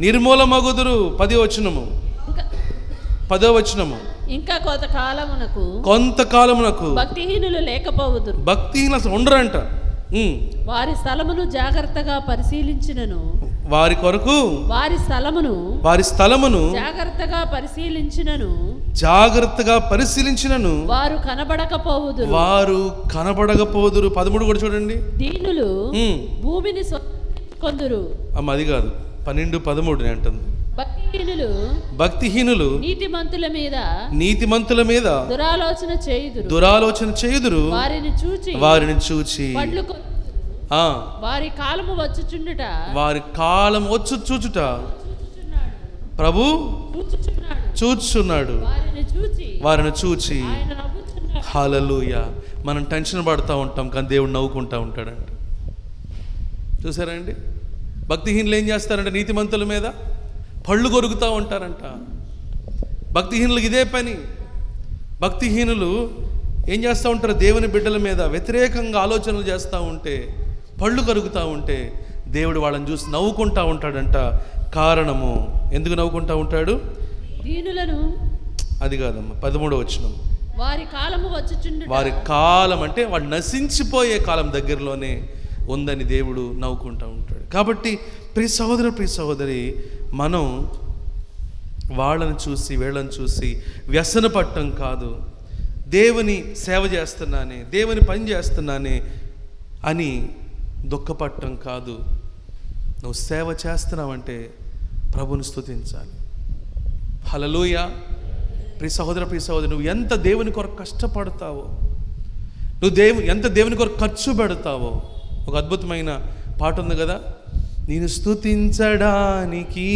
[SPEAKER 1] నిర్మూలమగుదురు. 10వ వచనము. ఇంకా కొంతకాలమునకు
[SPEAKER 2] భక్తిహీనులు లేకపోవుదురు.
[SPEAKER 1] భక్తిహీనులు అసలు ఉండరంట.
[SPEAKER 2] వారి స్థలమును జాగ్రత్తగా పరిశీలించినను,
[SPEAKER 1] వారి కొరకు వారి స్థలమును జాగ్రత్తగా పరిశీలించినను వారు కనబడకపోదురు. 13 కూడా చూడండి.
[SPEAKER 2] దీనులు భూమిని కొందురు.
[SPEAKER 1] అమ్మ అది కాదు, 12:13 అంటుంది. భక్తిహీనులు నీతిమంతుల మీద దురాలోచన చేయుదురు. వారిని చూచి
[SPEAKER 2] వారి కాలము
[SPEAKER 1] వచ్చుచుట ప్రభు చూచుచున్నాడు. వారిని చూచి హల్లెలూయా. మనం టెన్షన్ పడుతూ ఉంటాం, కానీ దేవుడు నవ్వుకుంటూ ఉంటాడంట. చూసారా అండి? భక్తిహీనులు ఏం చేస్తారంటే నీతిమంతుల మీద పళ్ళు కొరుకుతూ ఉంటారంట. భక్తిహీనులకు ఇదే పని. భక్తిహీనులు ఏం చేస్తూ ఉంటారు? దేవుని బిడ్డల మీద వ్యతిరేకంగా ఆలోచనలు చేస్తూ ఉంటే, పళ్ళు కరుగుతూ ఉంటే దేవుడు వాళ్ళని చూసి నవ్వుకుంటూ ఉంటాడంట. కారణము ఎందుకు నవ్వుకుంటూ ఉంటాడు? అది కాదమ్మా, 13వ వచనం. వారి కాలం అంటే వాళ్ళు నశించిపోయే కాలం దగ్గరలోనే ఉందని దేవుడు నవ్వుకుంటూ ఉంటాడు. కాబట్టి ప్రియ సహోదర, ప్రియ సహోదరి, మనం వాళ్ళని చూసి వీళ్ళని చూసి వ్యసన పట్టం కాదు. దేవుని సేవ చేస్తున్నానే, దేవుని పని చేస్తున్నానే అని దుఃఖపట్టం కాదు. నువ్వు సేవ చేస్తున్నావంటే ప్రభుని స్తుతించాలి. హల్లెలూయా. ప్రియ సహోదర, ప్రియ సహోదరి, నువ్వు ఎంత దేవుని కొరకు కష్టపడతావో, నువ్వు ఎంత దేవుని కొరకు ఖర్చు పెడతావో. ఒక అద్భుతమైన పాట ఉంది కదా, నేను స్తుతించడానికి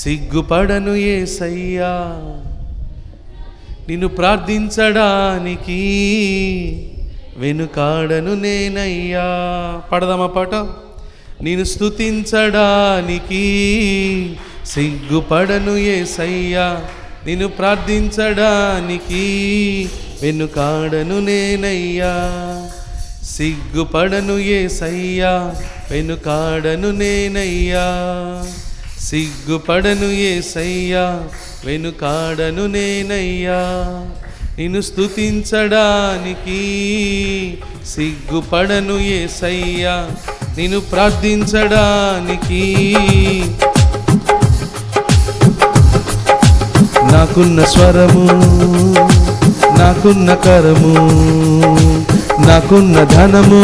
[SPEAKER 1] సిగ్గుపడను యేసయ్యా, నిన్ను ప్రార్థించడానికి వెనుకాడను నేనయ్యా. పడదామా పాట? నేను స్తుతించడానికి సిగ్గుపడను యేసయ్యా, నిన్ను ప్రార్థించడానికి వెనుకాడను నేనయ్యా. సిగ్గుపడను యేసయ్యా, వెనుకాడను నేనయ్యా. సిగ్గుపడను యేసయ్యా, వెనుకాడను నేనయ్యా. నిన్ను స్తుతించడానికి సిగ్గుపడను యేసయ్యా, నిన్ను ప్రార్థించడానికి. నాకున్న స్వరము, నాకున్న కరము, నాకున్న ధనము,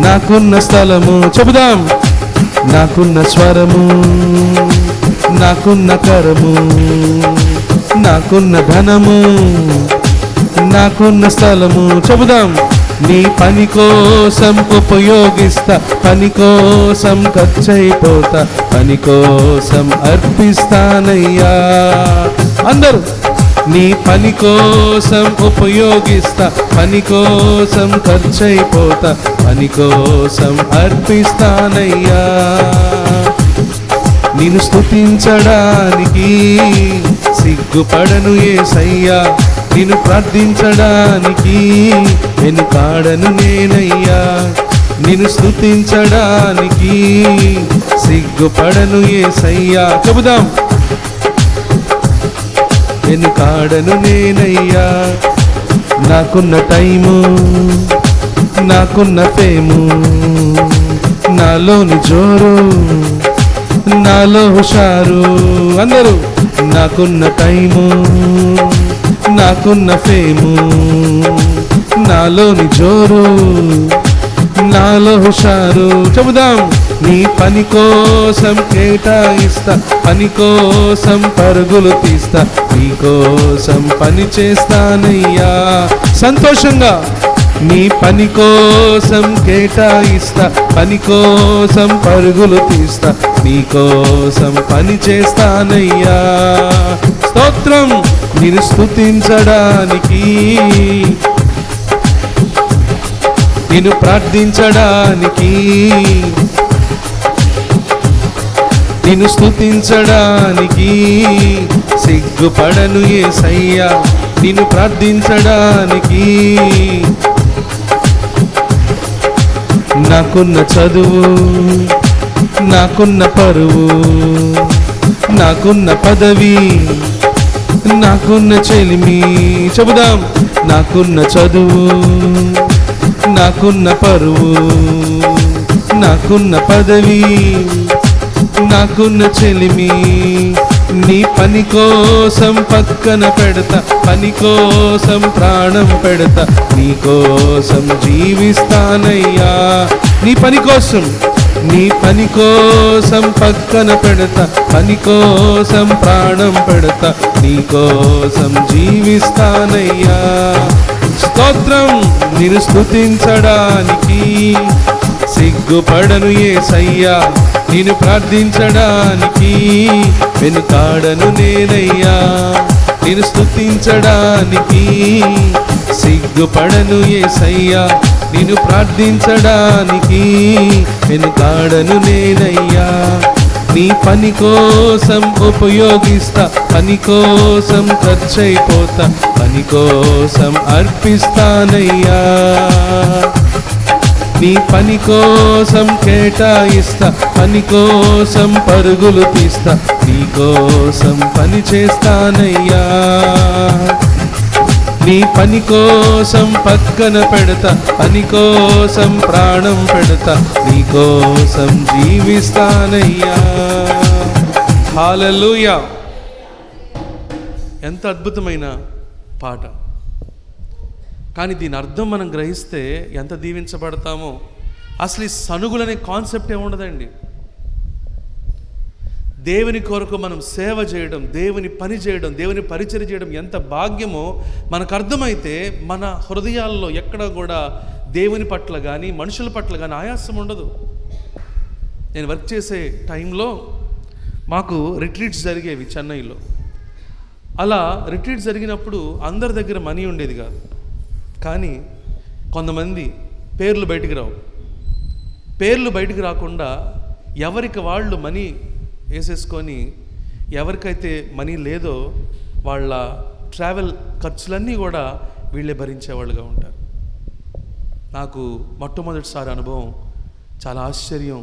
[SPEAKER 1] నాకున్న స్థలము. చెబుదాం. నాకున్న స్వరము, నాకున్న కరము, నాకున్న ధనము, నాకున్న స్థలము. చెబుదాం. నీ పని కోసం ఉపయోగిస్తా, పని కోసం ఖర్చయిపోతా, పని కోసం అర్పిస్తానయ్యా. అందరూ. నీ పని కోసం ఉపయోగిస్తా, పని కోసం ఖర్చయిపోతా, పని కోసం అర్పిస్తానయ్యా. నిన్ను స్తుతించడానికి సిగ్గుపడను యేసయ్యా, నిన్ను ప్రార్థించడానికి వెనుకాడను నేనయ్యా. నిన్ను స్తుతించడానికి సిగ్గుపడను యేసయ్యా. చెబుదాం. వెనుకాడను నేనయ్యా, నాకున్న టైము, నాకున్న ఫేము, నాలోని జోరు, నాలో హుషారు. అందరూ నాకున్న టైము, నాకున్న ఫేము, నాలోని జోరు, నాలో హుషారు. చెబుదాం. నీ పని కోసం కేటాయిస్తా, పని కోసం పరుగులు తీస్తా, నీ కోసం పని చేస్తానయ్యా. సంతోషంగా నీ పని కోసం కేటాయిస్తా, పని కోసం పరుగులు తీస్తా, నీ కోసం పని చేస్తానయ్యా. స్తోత్రం. నిన్ను స్తుతించడానికి, నిన్ను ప్రార్థించడానికి, నిన్ను స్తుతించడానికి సిగ్గుపడను యేసయ్యా. నిన్ను ప్రార్థించడానికి నాకున్న చదువు, నాకున్న పరువు, నాకున్న పదవి, నాకున్న చెలిమి. చెబుదాం. నాకున్న చదువు, నాకున్న పరువు, నాకున్న పదవి, నాకున్న చెలిమి, నీ పని కోసం పక్కన పెడతా, పని కోసం ప్రాణం పెడతా, నీ కోసం జీవిస్తానయ్యా. నీ పని కోసం, నీ పని కోసం పక్కన పెడతా, పని కోసం ప్రాణం పెడతా, నీ కోసం జీవిస్తానయ్యా. స్తోత్రం. నిన్ను స్తుతించడానికి సిగ్గుపడను యేసయ్యా. నిన్ను ప్రార్థించడానికి వెనుకాడను నేనయ్యా. నిన్ను స్తుతించడానికి సిగ్గుపడను యేసయ్యా. నిన్ను ప్రార్థించడానికి వెనుకాడను నేనయ్యా. నీ పని కోసం ఉపయోగిస్తా, పని కోసం ఖర్చయిపోతా, పని కోసం అర్పిస్తానయ్యా. నీ పని కోసం కేటాయిస్తా, పని కోసం పరుగులు తీస్తా, నీ కోసం పని చేస్తానయ్యా. నీ పని కోసం పక్కన పెడతా, పని కోసం ప్రాణం పెడతా, నీ కోసం జీవిస్తానయ్యా. హల్లెలూయా. ఎంత అద్భుతమైన పాట. కానీ దీని అర్థం మనం గ్రహిస్తే ఎంత దీవించబడతామో. అసలు ఈ సనుగులనే కాన్సెప్ట్ ఏముండదండి. దేవుని కొరకు మనం సేవ చేయడం, దేవుని పని చేయడం, దేవుని పరిచర్య చేయడం ఎంత భాగ్యమో మనకు అర్థమైతే మన హృదయాల్లో ఎక్కడ కూడా దేవుని పట్ల కానీ మనుషుల పట్ల కానీ ఆయాసం ఉండదు. నేను వర్క్ చేసే టైంలో మాకు రిట్రీట్స్ జరిగేవి చెన్నైలో. అలా రిట్రీట్స్ జరిగినప్పుడు అందరి దగ్గర మనీ ఉండేది కాదు. కానీ కొంతమంది పేర్లు బయటికి రావు. పేర్లు బయటికి రాకుండా ఎవరికి వాళ్ళు మనీ వేసేసుకొని, ఎవరికైతే మనీ లేదో వాళ్ళ ట్రావెల్ ఖర్చులన్నీ కూడా వీళ్ళే భరించేవాళ్ళుగా ఉంటారు. నాకు మొట్టమొదటిసారి అనుభవం చాలా ఆశ్చర్యం.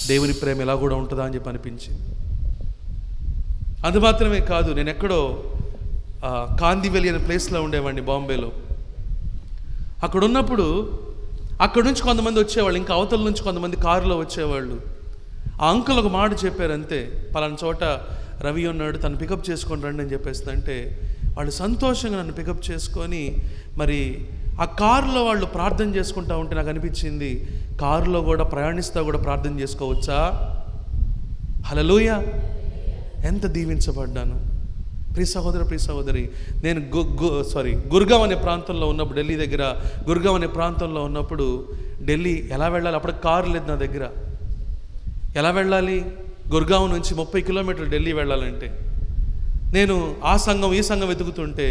[SPEAKER 1] దేవుని ప్రేమ ఎలా కూడా ఉంటుందా అని చెప్పి అనిపించింది. అది మాత్రమే కాదు, నేను ఎక్కడో కాందివెలి అనే ప్లేస్లో ఉండేవాడిని, బాంబేలో. అక్కడ ఉన్నప్పుడు అక్కడ నుంచి కొంతమంది వచ్చేవాళ్ళు, ఇంకా అవతల నుంచి కొంతమంది కారులో వచ్చేవాళ్ళు. ఆ అంకుల్ ఒక మాట చెప్పారంతే, పలానా చోట రవి ఉన్నాడు, తను పికప్ చేసుకొని రండి అని చెప్పేస్తుందంటే వాళ్ళు సంతోషంగా నన్ను పికప్ చేసుకొని, మరి ఆ కారులో వాళ్ళు ప్రార్థన చేసుకుంటా ఉంటే నాకు అనిపించింది, కారులో కూడా ప్రయాణిస్తూ కూడా ప్రార్థన చేసుకోవచ్చా? హల్లెలూయా. ఎంత దీవించబడ్డాను. ప్రియ సహోదర, ప్రియ సహోదరి, నేను గుర్గావ్ అనే ప్రాంతంలో ఉన్నప్పుడు, ఢిల్లీ దగ్గర గుర్గావ్ అనే ప్రాంతంలో ఉన్నప్పుడు, ఢిల్లీ ఎలా వెళ్ళాలి, అప్పుడు కారు లేదు నా దగ్గర. ఎలా వెళ్ళాలి? గుర్గావ్ నుంచి 30 కిలోమీటర్లు ఢిల్లీ వెళ్ళాలంటే నేను ఆ సంఘం ఈ సంఘం వెతుకుతుంటే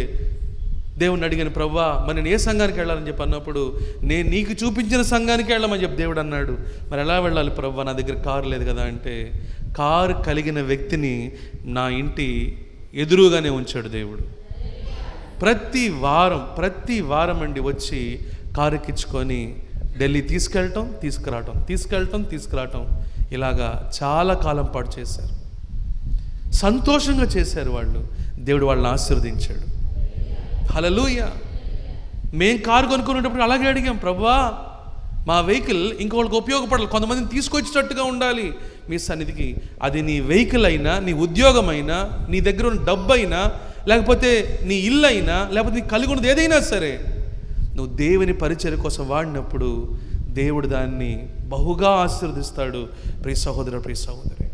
[SPEAKER 1] దేవుడిని అడిగాను, ప్రవ్వా మరి నేను ఏ సంఘానికి వెళ్ళాలని చెప్పి అన్నప్పుడు, నేను నీకు చూపించిన సంఘానికి వెళ్ళమని చెప్పి దేవుడు అన్నాడు. మరి ఎలా వెళ్ళాలి ప్రవ్వా, నా దగ్గర కారు లేదు కదా అంటే, కారు కలిగిన వ్యక్తిని నా ఇంటి ఎదురుగానే ఉంచాడు దేవుడు. ప్రతి వారం అండి వచ్చి కారు ఎక్కించుకొని ఢిల్లీ తీసుకెళ్ళటం తీసుకురావటం ఇలాగా చాలా కాలం పాటు చేశారు. సంతోషంగా చేశారు వాళ్ళు. దేవుడు వాళ్ళని ఆశీర్వదించాడు. హల్లెలూయా. మేం కారు కొనుక్కునేటప్పుడు అలాగే అడిగాం, ప్రభువా మా వెహికల్ ఇంకొకళ్ళకి ఉపయోగపడాలి, కొంతమందిని తీసుకొచ్చేటట్టుగా ఉండాలి మీ సన్నిధికి. అది నీ వెహికల్ అయినా, నీ ఉద్యోగం అయినా, నీ దగ్గర ఉన్న డబ్బు అయినా, లేకపోతే నీ ఇల్లు అయినా, లేకపోతే నీ కలిగి ఉన్నది ఏదైనా సరే, నువ్వు దేవుని పరిచర్య కోసం వాడినప్పుడు దేవుడు దాన్ని బహుగా ఆశీర్వదిస్తాడు. ప్రియ సహోదర, ప్రియ సహోదరి,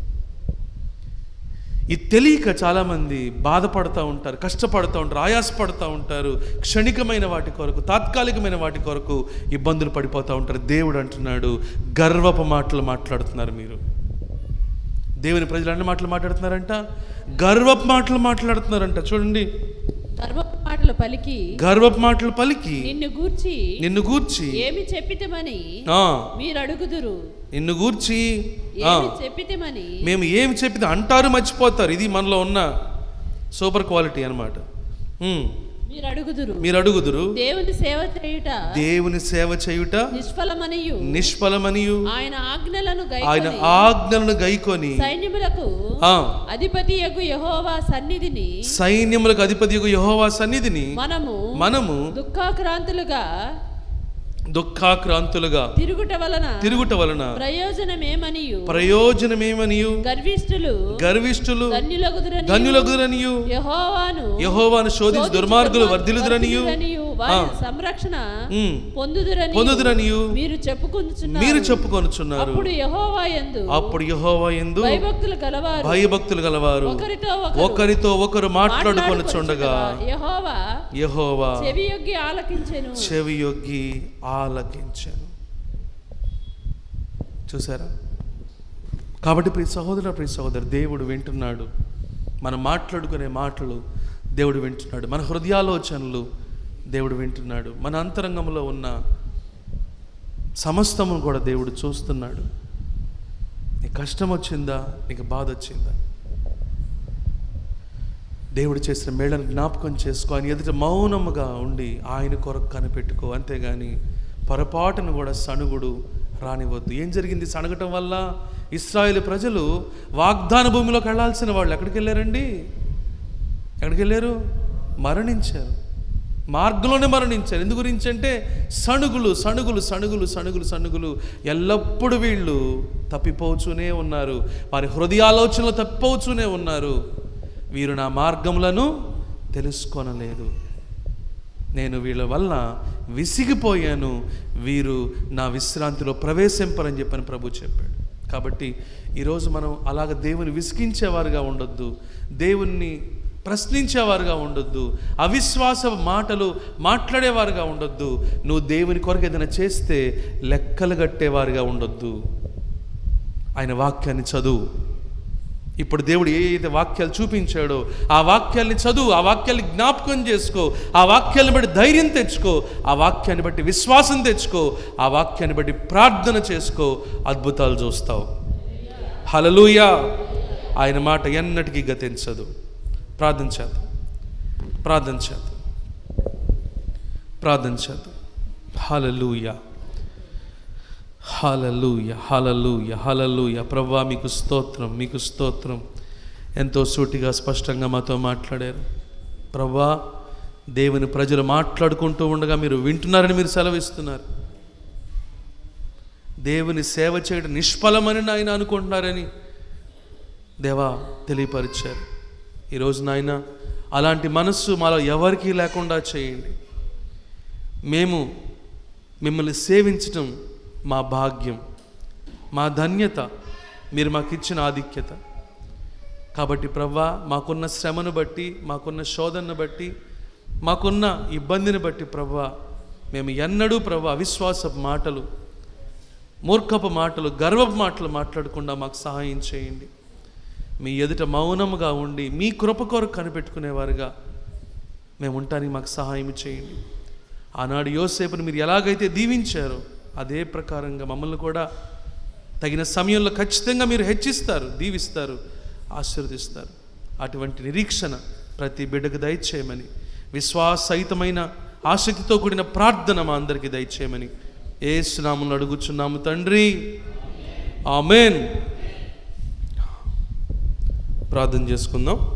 [SPEAKER 1] ఇది తెలియక చాలామంది బాధపడుతూ ఉంటారు, కష్టపడుతూ ఉంటారు, ఆయాసపడుతూ ఉంటారు. క్షణికమైన వాటి కొరకు, తాత్కాలికమైన వాటి కొరకు ఇబ్బందులు పడిపోతూ ఉంటారు. దేవుడు అంటున్నాడు, గర్వపు మాటలు మాట్లాడుతున్నారు మీరు. దేవుని ప్రజలు అన్ని మాటలు మాట్లాడుతున్నారంట, గర్వపు మాటలు మాట్లాడుతున్నారంట. చూడండి,
[SPEAKER 2] గర్వపు మాటలు పలికి నిన్ను గూర్చి ఏమి చెప్పితమని మీరు అడుగుదురు. నిన్ను గూర్చి చెప్పితమని
[SPEAKER 1] మేము ఏమి చెప్పితే అంటారు, మర్చిపోతారు. ఇది మనలో ఉన్న సూపర్ క్వాలిటీ అన్నమాట. మీరు అడుగుదురు దేవుని సేవ చేయుట నిష్ఫలమనియు ఆయన ఆజ్ఞలను గైకొని సైన్యములకు అధిపతియగు యెహోవా సన్నిధిని మనము దుఃఖాక్రాంతులుగా తిరుగుట వలన ప్రయోజనమేమనియు గర్విష్ఠులు ధన్యులగుదురనియు యెహోవాను శోధించి దుర్మార్గులు వర్ధిల్లుదురనియు
[SPEAKER 2] సంరక్షణ పొందుదురనియు మీరు చెప్పుకొనుచున్నారు. అప్పుడు యెహోవా యందు భయభక్తులు గలవారు ఒకరితో ఒకరు మాట్లాడుకొనుచుండగా యెహోవా చెవియొగ్గి ఆలకించెను. చూసారా? కాబట్టి ప్రియ సహోదరు, దేవుడు వింటున్నాడు. మనం మాట్లాడుకునే మాటలు దేవుడు వింటున్నాడు. మన హృదయాలోచనలు దేవుడు వింటున్నాడు. మన అంతరంగంలో ఉన్న సమస్తము కూడా దేవుడు చూస్తున్నాడు. నీకు కష్టం వచ్చిందా, నీకు బాధ వచ్చిందా, దేవుడు చేసిన మేళను జ్ఞాపకం చేసుకో. ఆయన ఎదుట మౌనముగా ఉండి ఆయన కొరకు కనిపెట్టుకో. అంతేగాని పొరపాటును కూడా సణుగుడు రానివద్దు. ఏం జరిగింది సణగటం వల్ల? ఇశ్రాయేలు ప్రజలు వాగ్దాన భూమిలోకి వెళ్ళాల్సిన వాళ్ళు ఎక్కడికి వెళ్ళారండి? ఎక్కడికి వెళ్ళారు? మరణించారు. మార్గంలోనే మరణించారు. ఎందు గురించి అంటే సణుగులు ఎల్లప్పుడూ వీళ్ళు తప్పిపోతూనే ఉన్నారు. వారి హృదయాలోచనలు తప్పిపోతూనే ఉన్నారు. వీరు నా మార్గములను తెలుసుకొనలేదు, నేను వీళ్ళ వల్ల విసిగిపోయాను, వీరు నా విశ్రాంతిలో ప్రవేశింపరని చెప్పని ప్రభు చెప్పాడు. కాబట్టి ఈరోజు మనం అలాగ దేవుని విసిగించేవారుగా ఉండొద్దు, దేవుణ్ణి ప్రశ్నించేవారుగా ఉండొద్దు, అవిశ్వాస మాటలు మాట్లాడేవారుగా ఉండొద్దు. నువ్వు దేవుని కొరకు ఏదైనా చేస్తే లెక్కలు కట్టేవారుగా ఉండొద్దు. ఆయన వాక్యాన్ని చదువు. ఇప్పుడు దేవుడు ఏ అయితే వాక్యాలు చూపించాడో ఆ వాక్యాల్ని చదువు, ఆ వాక్యాన్ని జ్ఞాపకం చేసుకో, ఆ వాక్యాన్ని బట్టి ధైర్యం తెచ్చుకో, ఆ వాక్యాన్ని బట్టి విశ్వాసం తెచ్చుకో, ఆ వాక్యాన్ని బట్టి ప్రార్థన చేసుకో, అద్భుతాలు చూస్తావు. హల్లెలూయా. ఆయన మాట ఎన్నటికీ గతించదు. ప్రార్థన చేద్దాం. హల్లెలూయా, హల్లెలూయా, హల్లెలూయా, హల్లెలూయా. ప్రభువా మీకు స్తోత్రం. ఎంతో సూటిగా స్పష్టంగా మాతో మాట్లాడారు. ప్రభువా, దేవుని ప్రజలు మాట్లాడుకుంటూ ఉండగా మీరు వింటున్నారని మీరు సెలవిస్తున్నారు. దేవుని సేవ చేయడం నిష్ఫలమని నాయన అనుకుంటున్నారని దేవా తెలియపరిచారు. ఈరోజు నాయన అలాంటి మనస్సు మాలో ఎవరికీ లేకుండా చేయండి. మేము మిమ్మల్ని సేవించటం మా భాగ్యం, మా ధన్యత, మీరు మాకు ఇచ్చిన ఆధిక్యత. కాబట్టి ప్రభువా, మాకున్న శ్రమను బట్టి, మాకున్న శోధనను బట్టి, మాకున్న ఇబ్బందిని బట్టి ప్రభువా, మేము ఎన్నడూ ప్రభువా అవిశ్వాసపు మాటలు, మూర్ఖపు మాటలు, గర్వపు మాటలు మాట్లాడకుండా మాకు సహాయం చేయండి. మీ ఎదుట మౌనముగా ఉండి మీ కృప కొరకు కనిపెట్టుకునేవారుగా మేము ఉంటానికి మాకు సహాయం చేయండి. ఆనాడు యోసేపుని మీరు ఎలాగైతే దీవించారో అదే ప్రకారంగా మమ్మల్ని కూడా తగిన సమయంలో ఖచ్చితంగా మీరు హెచ్చిస్తారు, దీవిస్తారు, ఆశీర్వదిస్తారు. అటువంటి నిరీక్షణ ప్రతి బిడ్డకు దయచేయమని, విశ్వాసహితమైన ఆసక్తితో కూడిన ప్రార్థన మా అందరికీ దయచేయమని
[SPEAKER 1] యేసు నామమున అడుగుచున్నాము తండ్రి, ఆమేన్. ప్రార్థన చేసుకుందాం.